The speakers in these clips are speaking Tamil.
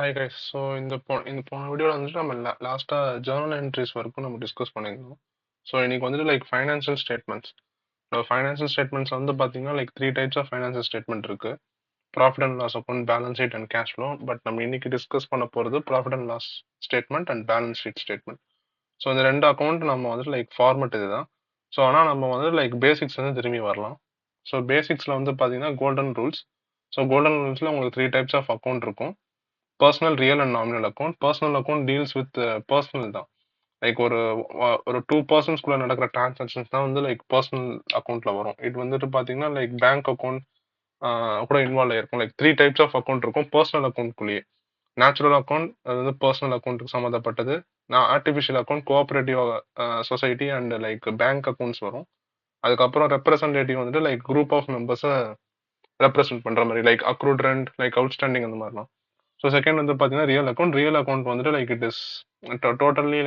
Hi guys. ஸோ இந்த போன வீடியோவில் வந்துட்டு நம்ம லாஸ்ட்டாக ஜேர்னல் என்ட்ரிஸ் வரைக்கும் நம்ம டிஸ்கஸ் பண்ணியிருந்தோம். ஸோ இன்னைக்கு வந்துட்டு ஃபைனான்சியல் ஸ்டேட்மெண்ட்ஸ். ஃபைனான்சியல் ஸ்டேட்மெண்ட்ஸ் வந்து பார்த்தீங்கன்னா three types of financial statement இருக்கு. Profit and loss account, balance sheet and cash flow. But நம்ம இன்னைக்கு டிஸ்கஸ் பண்ண போகிறது profit and loss statement and balance sheet statement. So இந்த ரெண்டு அக்கௌண்ட் நம்ம வந்துட்டு ஃபார்மெட் இதுதான். ஸோ ஆனால் நம்ம வந்து பேசிக்ஸ் வந்து திரும்பி வரலாம். ஸோ பேசிக்ஸில் வந்து பார்த்தீங்கன்னா கோல்டன் ரூல்ஸ். ஸோ கோல்டன் ரூல்ஸில் உங்களுக்கு த்ரீ டைப்ஸ் ஆஃப் அக்கௌண்ட் இருக்கும். Personal, real and nominal account. Personal account deals with personal தான். ஒரு டூ பர்சன்ஸ்குள்ள நடக்கிற டிரான்சாக்ஷன்ஸ் தான் வந்து பர்சனல் அக்கௌண்ட்ல வரும். இது வந்துட்டு பாத்தீங்கன்னா பேங்க் அக்கௌண்ட் கூட இன்வால்வ் ஆயிருக்கும். த்ரீ டைப்ஸ் ஆஃப் அக்கௌண்ட் இருக்கும் பர்சனல் அக்கௌண்ட்குள்ளேயே. நேச்சுரல் அக்கௌண்ட் அது வந்து பர்சனல் அக்கௌண்ட்டுக்கு சம்மந்தப்பட்டது. Artificial account cooperative society and bank accounts வரும். அதுக்கப்புறம் ரெப்ரசன்டேட்டிவ் வந்துட்டு குரூப் ஆஃப் மெம்பர்ஸை ரெப்ரசென்ட் பண்ற மாதிரி அக்ரூட் ரெண்ட், அவுட்ஸ்டாண்டிங் அந்த மாதிரிலாம். ஸோ செகண்ட் வந்து பார்த்தீங்கன்னா ரியல் அக்கௌண்ட் வந்துட்டு இட் இஸ் டோட்டலி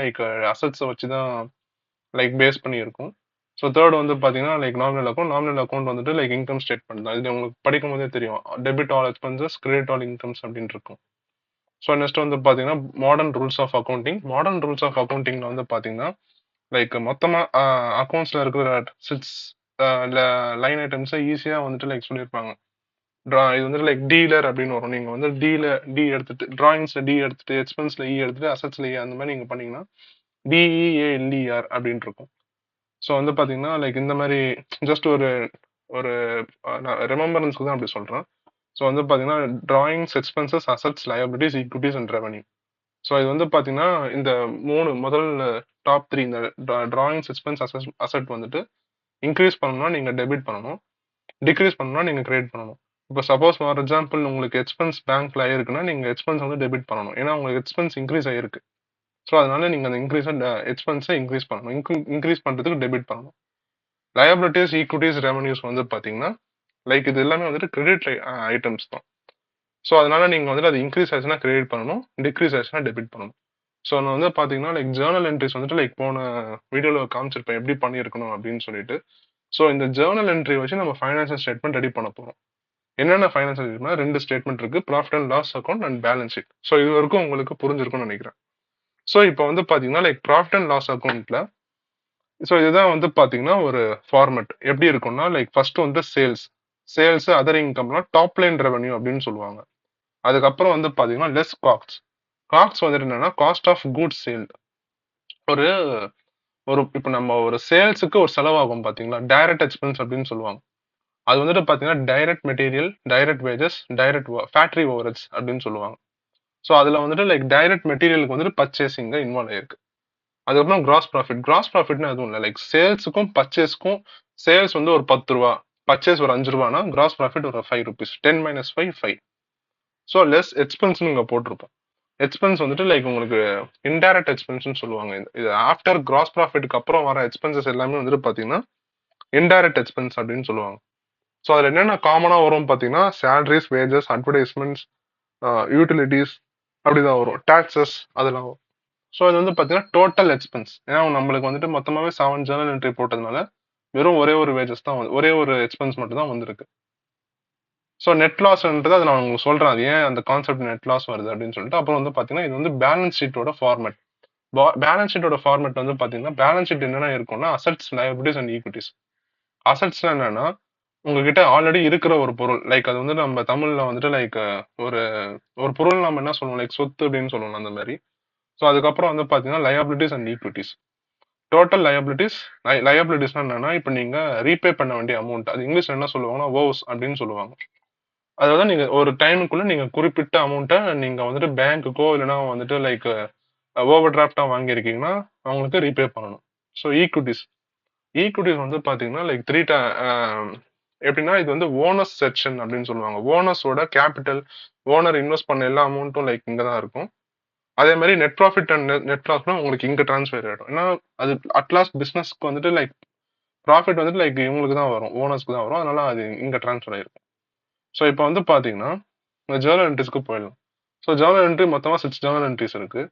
அசட்ஸை வச்சு தான் பேஸ் பண்ணி இருக்கும். ஸோ தேர்ட் வந்து பார்த்தீங்கன்னா நாமினல் அக்கௌண்ட் வந்துட்டு இன்கம் ஸ்டேட்மெண்ட் தான். இது உங்களுக்கு படிக்கும் போதே தெரியும். Debit all expenses, credit all incomes அப்படின்னு இருக்கும். ஸோ நெக்ஸ்ட் வந்து பார்த்தீங்கன்னா modern rules of accounting. Modern rules of அக்கௌண்டிங்ல வந்து பார்த்தீங்கன்னா மொத்தமாக அக்கௌண்ட்ஸில் இருக்கிற சிக்ஸ் லைன் ஐட்டம்ஸை ஈஸியாக வந்துட்டு சொல்லியிருப்பாங்க. இது வந்து டீலர் அப்படின்னு வரும். நீங்க வந்து டி எடுத்துட்டு டிராயிங்ஸ்ல டி எடுத்துட்டு எக்ஸ்பென்ஸ்ல இ எடுத்துட்டு அசட்ஸ்ல அந்த மாதிரி நீங்க பண்ணீங்கன்னா டிஇஏஎல்இஆர் அப்படின்னு இருக்கும். ஸோ வந்து பாத்தீங்கன்னா இந்த மாதிரி ஜஸ்ட் ஒரு ஒரு ரிமெம்பரன்ஸ்க்கு தான் அப்படி சொல்றேன். ஸோ வந்து பாத்தீங்கன்னா drawings, expenses, assets, liabilities, equities and revenue. So இது வந்து பாத்தீங்கன்னா இந்த முதல் டாப் த்ரீ இந்த டிராயிங்ஸ், எக்ஸ்பென்ஸ், அசட் வந்துட்டு இன்க்ரீஸ் பண்ணணும்னா நீங்க டெபிட் பண்ணணும், டிக்ரீஸ் பண்ணணும்னா நீங்க கிரெடிட் பண்ணணும். இப்போ சப்போஸ் ஃபார் எக்ஸாம்பிள் உங்களுக்கு எக்ஸ்பென்ஸ் பேங்க்ல ஆயிருக்குன்னா நீங்க எக்ஸ்பென்ஸ் வந்து டெபிட் பண்ணணும். ஏன்னா உங்களுக்கு எக்ஸ்பென்ஸ் இன்க்ரீஸ் ஆயிருக்கு. ஸோ அதனால நீங்க அந்த எக்ஸ்பென்ஸை இன்க்ரீஸ் பண்ணணும். இன்க்ரீஸ் பண்றதுக்கு டெபிட் பண்ணணும். லயபிலிட்டிஸ், ஈக்விட்டிஸ், ரெவன்யூஸ் வந்து பாத்தீங்கன்னா இது எல்லாமே வந்துட்டு கிரெடிட் ஐட்டம்ஸ் தான். ஸோ அதனால நீங்க வந்துட்டு அது இன்க்ரீஸ் ஆச்சுன்னா கிரெடிட் பண்ணணும், டிக்ரீஸ் ஆச்சுன்னா டெபிட் பண்ணணும். ஸோ நான் வந்து பாத்தீங்கன்னா ஜேர்னல் என்ட்ரிஸ் வந்துட்டு போன வீடியோல காமிச்சிருப்பேன் எப்படி பண்ணியிருக்கணும் அப்படின்னு சொல்லிட்டு. ஸோ இந்த ஜேர்னல் என்ட்ரி வச்சு நம்ம ஃபைனான்சியல் ஸ்டேட்மெண்ட் ரெடி பண்ண போறோம். என்னென்ன ஃபைனான்சியல் ஸ்டேட்மெண்ட்? ரெண்டு ஸ்டேட்மெண்ட் இருக்கு, profit and loss account and balance sheet. So இது வரைக்கும் உங்களுக்கு புரிஞ்சிருக்கும்னு நினைக்கிறேன். ஸோ இப்போ வந்து பாத்தீங்கன்னா ப்ராஃபிட் அண்ட் லாஸ் அக்கௌண்ட்ல ஸோ இதுதான் வந்து பாத்தீங்கன்னா ஒரு ஃபார்மெட் எப்படி இருக்கும்னா ஃபர்ஸ்ட் வந்து சேல்ஸ் அதர் இன்கம்னா டாப் லைன் ரெவன்யூ அப்படின்னு சொல்லுவாங்க. அதுக்கப்புறம் வந்து பாத்தீங்கன்னா லெஸ் காஸ்ட் வந்துட்டு என்னன்னா காஸ்ட் ஆஃப் குட்ஸ் சேல். ஒரு ஒரு இப்போ நம்ம ஒரு சேல்ஸுக்கு ஒரு செலவாகும் பாத்தீங்களா, டைரக்ட் எக்ஸ்பென்ஸ் அப்படின்னு சொல்லுவாங்க. அது வந்துட்டு பாத்தீங்கன்னா direct material, direct wages, direct factory overheads அப்படின்னு சொல்லுவாங்க. ஸோ அதுல வந்துட்டு டைரக்ட் மெட்டீரியலுக்கு வந்துட்டு பர்ச்சேசிங் இன்வால்வ் ஆயிருக்கு. அதுக்கப்புறம் கிராஸ் ப்ராஃபிட்னு எதுவும் இல்லை. சேல்ஸுக்கும் பர்ச்சேஸ்க்கும் சேல்ஸ் வந்து ஒரு 10 ரூபா, பர்ச்சேஸ் ஒரு 5 ரூபானா கிராஸ் ப்ராஃபிட் ஒரு 5 rupees. 10 minus 5 5. So less expense இங்க போட்டிருப்போம். எக்ஸ்பென்ஸ் வந்துட்டு உங்களுக்கு இன்டைரக்ட் எக்ஸ்பென்ஸ்னு சொல்லுவாங்க. இது ஆஃப்டர் கிராஸ் ப்ராஃபிட்க்கு அப்புறம் வர எக்ஸ்பென்சஸ் எல்லாமே வந்துட்டு பாத்தீங்கன்னா இன்டைரக்ட் எக்ஸ்பென்ஸ் அப்படின்னு சொல்லுவாங்க. ஸோ அதில் என்னென்ன காமனாக வரும் பார்த்தீங்கன்னா சேலரிஸ், வேஜஸ், அட்வர்டைஸ்மெண்ட்ஸ், யூட்டிலிட்டிஸ் அப்படிதான் வரும். டாக்ஸஸ் அதெல்லாம் வரும். ஸோ இது வந்து பார்த்தீங்கன்னா டோட்டல் எக்ஸ்பென்ஸ். ஏன்னா நம்மளுக்கு வந்துட்டு மொத்தமாகவே 7 ஜேர்னல் என்ட்ரி போட்டதுனால வெறும் ஒரே ஒரு வேஜஸ் தான் ஒரே ஒரு எக்ஸ்பென்ஸ் மட்டும் தான் வந்திருக்கு. ஸோ நெட் லாஸ்ன்றது அதை நான் உங்களுக்கு சொல்றேன், அது ஏன் அந்த கான்செப்ட் நெட் லாஸ் வருது அப்படின்னு சொல்லிட்டு. அப்புறம் வந்து பார்த்தீங்கன்னா இது வந்து பேலன்ஸ் ஷீட்டோட ஃபார்மெட். பேலன்ஸ் ஷீட்டோட ஃபார்மெட் வந்து பார்த்தீங்கன்னா பேலன்ஸ் ஷீட் என்னென்ன இருக்கும்னா அசட்ஸ், லயபிலிட்டிஸ் அண்ட் ஈக்விட்டிஸ். அசட்ஸ்ல என்னன்னா உங்ககிட்ட ஆல்ரெடி இருக்கிற ஒரு பொருள், அது வந்து நம்ம தமிழ்ல வந்துட்டு ஒரு ஒரு பொருள் நம்ம என்ன சொல்லுவோம், சொத்து அப்படின்னு சொல்லுவோம் அந்த மாதிரி. ஸோ அதுக்கப்புறம் வந்து பாத்தீங்கன்னா லயபிலிட்டிஸ் அண்ட் ஈக்விட்டிஸ். டோட்டல் லயபிலிட்டிஸ்னா என்னன்னா இப்போ நீங்க ரீபே பண்ண வேண்டிய அமௌண்ட், அது இங்கிலீஷ்ல என்ன சொல்லுவாங்கன்னா ஓவ்ஸ் அப்படின்னு சொல்லுவாங்க. அதாவது நீங்க ஒரு டைமுக்குள்ள நீங்க குறிப்பிட்ட அமௌண்ட்டை நீங்க வந்துட்டு பேங்க்குக்கோ இல்லைன்னா வந்துட்டு ஓவர் டிராஃப்டா வாங்கியிருக்கீங்கன்னா அவங்களுக்கு ரீபே பண்ணணும். ஸோ ஈக்விட்டிஸ் வந்து பாத்தீங்கன்னா எப்படின்னா இது வந்து ஓனர்ஸ் செக்ஷன் அப்படின்னு சொல்லுவாங்க. ஓனர்ஸோட கேபிட்டல், ஓனர் இன்வெஸ்ட் பண்ண எல்லா அமௌண்ட்டும் இங்க தான் இருக்கும். அதே மாதிரி நெட் ப்ராஃபிட் அண்ட் நெட் லாஸ்னா உங்களுக்கு இங்க டிரான்ஸ்ஃபர் ஆயிடும். ஏன்னா அது அட்லாஸ்ட் பிசினஸ்க்கு வந்துட்டு ப்ராஃபிட் வந்துட்டு இவங்களுக்கு தான் வரும், ஓனர்ஸ்க்கு தான் வரும். அதனால அது இங்க டிரான்ஸ்ஃபர் ஆயிருக்கும். ஸோ இப்போ வந்து பாத்தீங்கன்னா இந்த ஜேர்னல் என்ட்ரிஸ்க்கு போயிடலாம். ஸோ ஜேர்னல் என்ட்ரி மொத்தமா 6 ஜேர்னல் என்ட்ரிஸ் இருக்கு.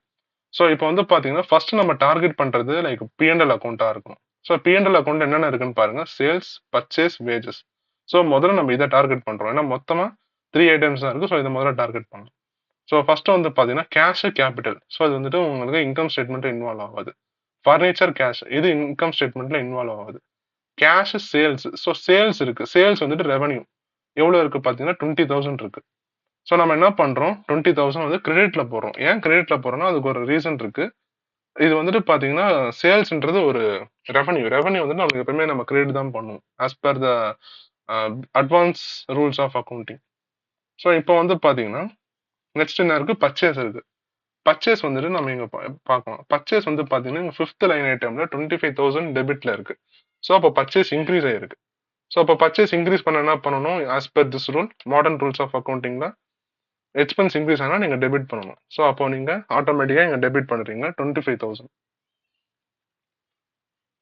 ஸோ இப்போ வந்து பாத்தீங்கன்னா ஃபர்ஸ்ட் நம்ம டார்கெட் பண்றது பிஎன்எல் அக்கௌண்டா இருக்கும். ஸோ பிஎன்எல் அக்கௌண்ட் என்னென்ன இருக்குன்னு பாருங்க, சேல்ஸ், பர்ச்சேஸ், வேஜஸ். ஸோ முதல்ல நம்ம இதை டார்கெட் பண்றோம். ஏன்னா மொத்தமா 3 ஐட்டம்ஸ் தான் இருக்கு. ஸோ இதை முதல்ல டார்கெட் பண்ணலாம். ஸோ ஃபர்ஸ்ட் வந்து பார்த்தீங்கன்னா கேஷ் கேபிட்டல். ஸோ அது வந்துட்டு உங்களுக்கு இன்கம் ஸ்டேட்மெண்ட் இன்வால்வ் ஆகாது. ஃபர்னிச்சர் கேஷ் இது இன்கம் ஸ்டேட்மெண்ட்ல இன்வால்வ் ஆகாது. Cash sales. ஸோ சேல்ஸ் இருக்கு. சேல்ஸ் வந்துட்டு ரெவன்யூ எவ்வளோ இருக்கு பார்த்தீங்கன்னா 20,000 இருக்கு. ஸோ நம்ம என்ன பண்றோம் 20,000 வந்து கிரெடிட்ல போடுறோம். ஏன் கிரெடிட்ல போறோம்னா அதுக்கு ஒரு ரீசன் இருக்கு. இது வந்துட்டு பார்த்தீங்கன்னா சேல்ஸ்ன்றது ஒரு ரெவன்யூ. ரெவன்யூ வந்து நமக்கு எப்பவுமே நம்ம கிரெடிட் தான் பண்ணுவோம். As per the advance rules of accounting. So இப்போ வந்து பார்த்தீங்கன்னா நெக்ஸ்ட் என்ன இருக்கு பர்ச்சேஸ் இருக்கு. பர்ச்சேஸ் வந்துட்டு நம்ம இங்க பார்க்கலாம். பர்ச்சேஸ் வந்து பாத்தீங்கன்னா இங்க 5th லைன் ஐட்டம்ல 25,000 டெபிட்ல இருக்கு. ஸோ அப்போ பர்ச்சேஸ் இன்க்ரீஸ் ஆயிருக்கு. ஸோ அப்போ பர்ச்சேஸ் இன்க்ரீஸ் பண்ண என்ன பண்ணணும் as per this rule modern rules of அக்கௌண்டிங்ல எக்ஸ்பென்ஸ் இன்க்ரீஸ் ஆனால் நீங்க டெபிட் பண்ணணும். ஸோ அப்போ நீங்க ஆட்டோமேட்டிக்கா இங்க டெபிட் பண்றீங்க 25,000.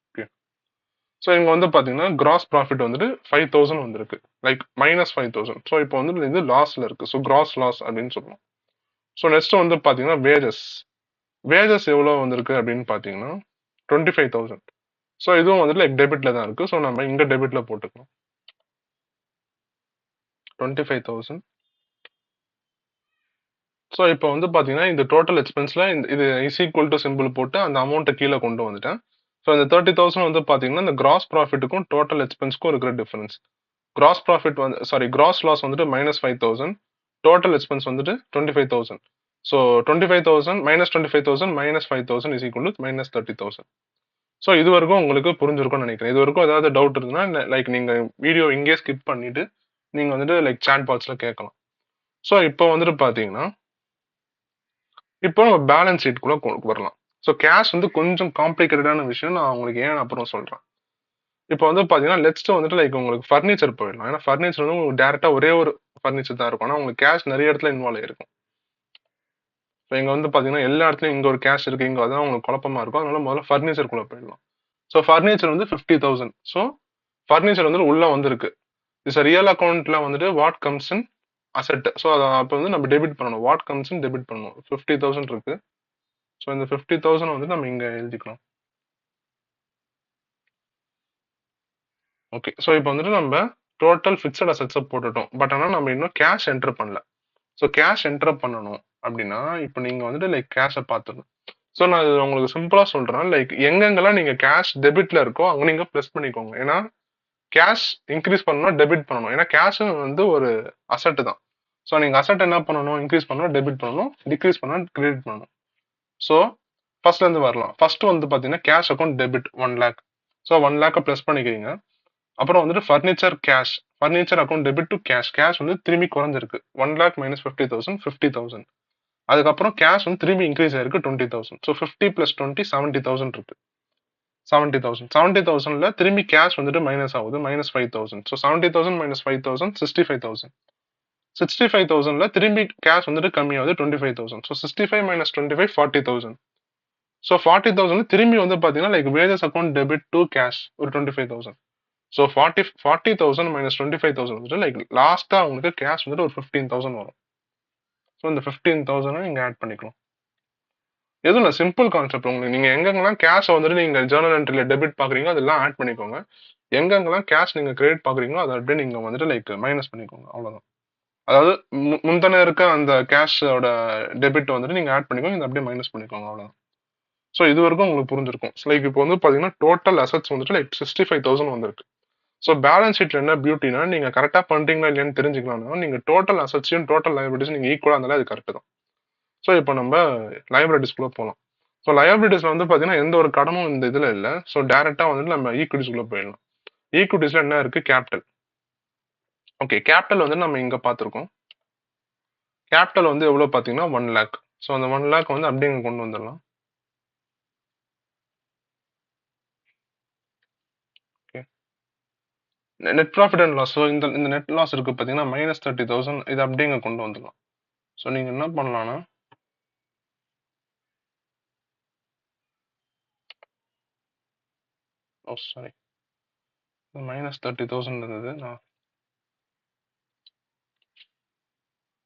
ஓகே. ஸோ இங்க வந்து பாத்தீங்கன்னா கிராஸ் ப்ராஃபிட் வந்துட்டு 5,000 வந்திருக்கு. லைக் -5,000. ஸோ இப்போ வந்து இது லாஸ்ல இருக்கு. ஸோ கிராஸ் லாஸ் அப்படின்னு சொல்லலாம். ஸோ நெக்ஸ்ட் வந்து பாத்தீங்கன்னா வேஜஸ். வேஜஸ் எவ்வளோ வந்திருக்கு அப்படின்னு பார்த்தீங்கன்னா 25,000. ஸோ இதுவும் வந்துட்டு லைக் டெபிட்ல தான் இருக்கு. ஸோ நம்ம இங்க டெபிட்ல போட்டுக்கலாம் 25,000. ஸோ இப்போ வந்து பார்த்தீங்கன்னா இந்த டோட்டல் எக்ஸ்பென்ஸ்ல இது இஸ் ஈக்குவல் டு சிம்பிள் போட்டு அந்த அமௌண்ட்டை கீழே கொண்டு வந்துட்டேன். ஸோ இந்த 30,000 வந்து பார்த்தீங்கன்னா இந்த கிராஸ் ப்ராஃபிட்டுக்கும் டோட்டல் எக்ஸ்பென்ஸ்க்கும் இருக்கிற டிஃபரன்ஸ். கிராஸ் ப்ராஃபிட் வந்து கிராஸ் லாஸ் வந்துட்டு -5,000. டோட்டல் எக்ஸ்பென்ஸ் வந்துட்டு 25,000. So 25,000 -25,000 -5,000 is equal to -30,000. So இது வரைக்கும் உங்களுக்கு புரிஞ்சிருக்கும்னு நினைக்கிறேன். இது வரைக்கும் ஏதாவது டவுட் இருக்குன்னா லைக் நீங்க வீடியோ இங்கே ஸ்கிப் பண்ணிட்டு நீங்க வந்துட்டு லைக் சாட் பாக்ஸ்ல கேட்கலாம். ஸோ இப்போ வந்துட்டு பாத்தீங்கன்னா இப்போ நம்ம பேலன்ஸ் ஷீட்குள்ள வரலாம். ஸோ கேஷ் வந்து கொஞ்சம் காம்ப்ளிகேட்டடான விஷயம். நான் உங்களுக்கு ஏன் அப்புறம் சொல்றேன். இப்போ வந்து பாத்தீங்கன்னா நெக்ஸ்ட் வந்துட்டு லைக் உங்களுக்கு ஃபர்னிச்சர் போயிடலாம். ஏன்னா ஃபர்னிச்சர் வந்து உங்களுக்கு டேரக்டா ஒரே ஒரு ஃபர்னிச்சர் தான் இருக்கும். ஆனா உங்களுக்கு கேஷ் நிறைய இடத்துல இன்வால்வ் ஆயிருக்கும். ஸோ இங்க வந்து பாத்தீங்கன்னா எல்லா இடத்துலயும் இங்க ஒரு கேஷ் இருக்கு இங்க அதான் உங்களுக்கு குழப்பமா இருக்கும். அதனால முதல்ல ஃபர்னிச்சருக்குள்ள போயிடலாம். ஸோ ஃபர்னிச்சர் வந்து 50,000. ஸோ ஃபர்னிச்சர் வந்து உள்ள வந்திருக்கு. இஸ் ரியல் அக்கௌண்ட்ல வந்துட்டு what comes in asset. So அதை அப்போ வந்து நம்ம டெபிட் பண்ணணும். வாட் கம்ஸ் இன் டெபிட் பண்ணணும். 50,000 இருக்கு. ஸோ இந்த 50,000 வந்து நம்ம இங்க எழுதிக்கலாம். ஓகே. ஸோ இப்போ வந்துட்டு நம்ம டோட்டல் ஃபிக்ஸட் அசெட்ஸை போட்டுட்டோம். பட் ஆனால் நம்ம இன்னும் கேஷ் என்டர் பண்ணல. ஸோ கேஷ் என்டர் பண்ணணும் அப்படின்னா இப்போ நீங்க வந்துட்டு லைக் கேஷை பார்த்துடணும். ஸோ நான் இது உங்களுக்கு சிம்பிளா சொல்றேன். லைக் எங்கெங்கெல்லாம் நீங்க கேஷ் டெபிட்ல இருக்கோ அங்க நீங்க ப்ளஸ் பண்ணிக்கோங்க. ஏன்னா கேஷ் இன்க்ரீஸ் பண்ணணும் டெபிட் பண்ணணும். ஏன்னா கேஷ் வந்து ஒரு அசெட் தான். ஸோ நீங்க அசெட் என்ன பண்ணணும் இன்க்ரீஸ் பண்ணணும் டெபிட் பண்ணணும் டிக்ரீஸ் பண்ணணும் கிரெடிட் பண்ணணும். ஸோ ஃபர்ஸ்ட்ல இருந்து வரலாம். ஃபர்ஸ்ட் வந்து பாத்தீங்கன்னா cash account debit 1 lakh. So 1 lakh plus பண்ணிக்கிறீங்க. அப்புறம் வந்துட்டு furniture cash furniture account debit to cash. Cash வந்து திரும்பி குறைஞ்சிருக்கு. 1 lakh - 50,000 50,000. அதுக்கப்புறம் கேஷ் வந்து திரும்பி இன்க்ரீஸ் ஆயிருக்கு 20,000. ஸோ 50 + 20 70,000 இருக்கு. 70,000 70,000ல திரும்பி கேஷ் வந்துட்டு மைனஸ் ஆகுது -5,000. ஸோ 70,000 - 5,000 65,000. 65,000ல திரும்பி கேஷ் வந்துட்டு கம்மியாகுது 25,000. ஸோ 65 - 25 40,000. ஸோ 40,000 திரும்பி வந்து பாத்தீங்கன்னா like wages account debit to cash ஒரு 25,000. ஸோ 40,000 - 25,000 வந்துட்டு லைக் லாஸ்டா உங்களுக்கு கேஷ் வந்துட்டு ஒரு 15,000 வரும். ஸோ இந்த 15,000 நீங்க ஆட் பண்ணிக்கலாம். எதுவும் இல்லை சிம்பிள் கான்செப்ட். உங்களுக்கு நீங்க எங்கெங்கெல்லாம் கேஷ் வந்துட்டு நீங்க ஜேர்னல் என்ட்ரில டெபிட் பாக்குறீங்களோ அதெல்லாம் ஆட் பண்ணிக்கோங்க. எங்கெங்கெல்லாம் கேஷ் நீங்க கிரெடிட் பாக்குறீங்களோ அதை அப்படியே நீங்க வந்துட்டு லைக் மைனஸ் பண்ணிக்கோங்க. அவ்வளவுதான். அதாவது முந்தன இருக்க அந்த கேஷோட டெபிட் வந்துட்டு நீங்க ஆட் பண்ணிக்கோங்க. இதை அப்படியே மைனஸ் பண்ணிக்கோங்க. அவ்வளவுதான். ஸோ இது வரைக்கும் உங்களுக்கு புரிஞ்சிருக்கும். லைக் இப்போ வந்து பாத்தீங்கன்னா டோட்டல் அசெட்ஸ் வந்துட்டு லைக் 65,000 வந்திருக்கு. ஸோ பேலன்ஸ் ஷீட்ல என்ன பியூட்டினா நீங்க கரெக்டா பண்றீங்களா இல்லையான்னு தெரிஞ்சுக்கலாம்னா நீங்க டோட்டல் அசெட்ஸையும் டோட்டல் லைபிலிட்டிஸ் நீங்க ஈக்குவலா இருந்தாலே அது கரெக்ட் தான். ஸோ இப்போ நம்ம லைபிலிட்டிஸ்குள்ள போகலாம். ஸோ லயபிலிட்டிஸ்ல வந்து பாத்தீங்கன்னா எந்த ஒரு கடனும் இந்த இதுல இல்ல. ஸோ டைரக்டா வந்துட்டு நம்ம ஈக்விட்டிஸ்குள்ள போயிடலாம். ஈக்விட்டிஸ்ல என்ன இருக்கு கேபிட்டல். ஓகே கேபிட்டல் வந்து நம்ம இங்க பாத்திருக்கோம். கேபிட்டல் வந்து எவ்வளவு பாத்தீங்கன்னா 1 lakh. ஸோ அந்த 1 lakh வந்து அப்படியே இங்க கொண்டு வந்துடலாம். Okay net profit and loss. So இந்த நெட் லாஸ் இருக்கு பாத்தீங்கன்னா -30,000. இது அப்படியே இங்க கொண்டு வந்துடலாம். ஸோ நீங்க என்ன பண்ணலாம்னா ஓ சாரி -30,000 இருந்தது.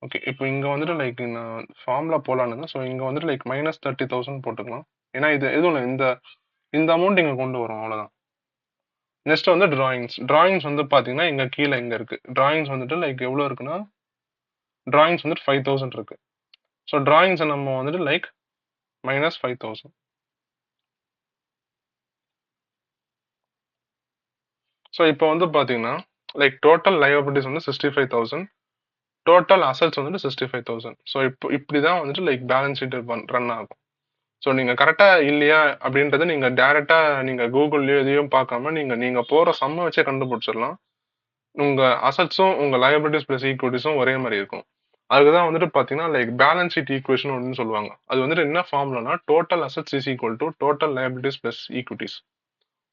ஓகே இப்போ இங்க வந்துட்டு லைக் நான் ஃபார்முலா போலான்னு. ஸோ இங்க வந்துட்டு லைக் -30,000 போட்டுக்கலாம். ஏன்னா இது எதுவும் இல்லை இந்த அமௌண்ட் இங்க கொண்டு வரும் அவ்வளவுதான். நெக்ஸ்ட் வந்து டிராயிங்ஸ் வந்து பாத்தீங்கன்னா இங்க கீழே இங்க இருக்கு. டிராயிங்ஸ் வந்துட்டு லைக் எவ்வளவு இருக்குன்னா டிராயிங்ஸ் வந்துட்டு 5,000 இருக்கு. ஸோ டிராயிங்ஸை நம்ம வந்துட்டு லைக் -5000. ஸோ இப்போ வந்து பார்த்தீங்கன்னா லைக் டோட்டல் லைபிலிட்டிஸ் வந்து 65,000, டோட்டல் அசட்ஸ் வந்துட்டு 65,000. ஸோ இப்போ இப்படி தான் வந்துட்டு லைக் பேலன்ஸ் ஷீட் ரன் ஆகும். ஸோ நீங்கள் கரெக்டாக இல்லையா அப்படின்றத நீங்கள் டேரெக்டாக நீங்கள் கூகுள்லேயோ எதையும் பார்க்காம நீங்கள் போகிற சம்மை வச்சே கண்டுபிடிச்சிடலாம். உங்கள் அசட்ஸும் உங்கள் லயபிலிட்டிஸ் ப்ளஸ் ஈக்விட்டிஸும் ஒரே மாதிரி இருக்கும். அதுக்கு தான் வந்துட்டு பார்த்தீங்கன்னா லைக் பேலன்ஸ் ஷீட் ஈக்குவேஷன் அப்படின்னு சொல்லுவாங்க. அது வந்துட்டு என்ன ஃபார்ம்லனா total assets is equal to total liabilities plus equities.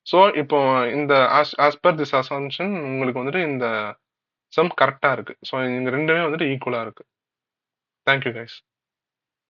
So இப்போ இந்த ஆஸ் பர் திஸ் அசம்ஷன் உங்களுக்கு வந்துட்டு இந்த சம் கரெக்டாக இருக்கு. ஸோ இந்த ரெண்டுமே வந்துட்டு ஈக்குவலாக இருக்கு. Thank you guys.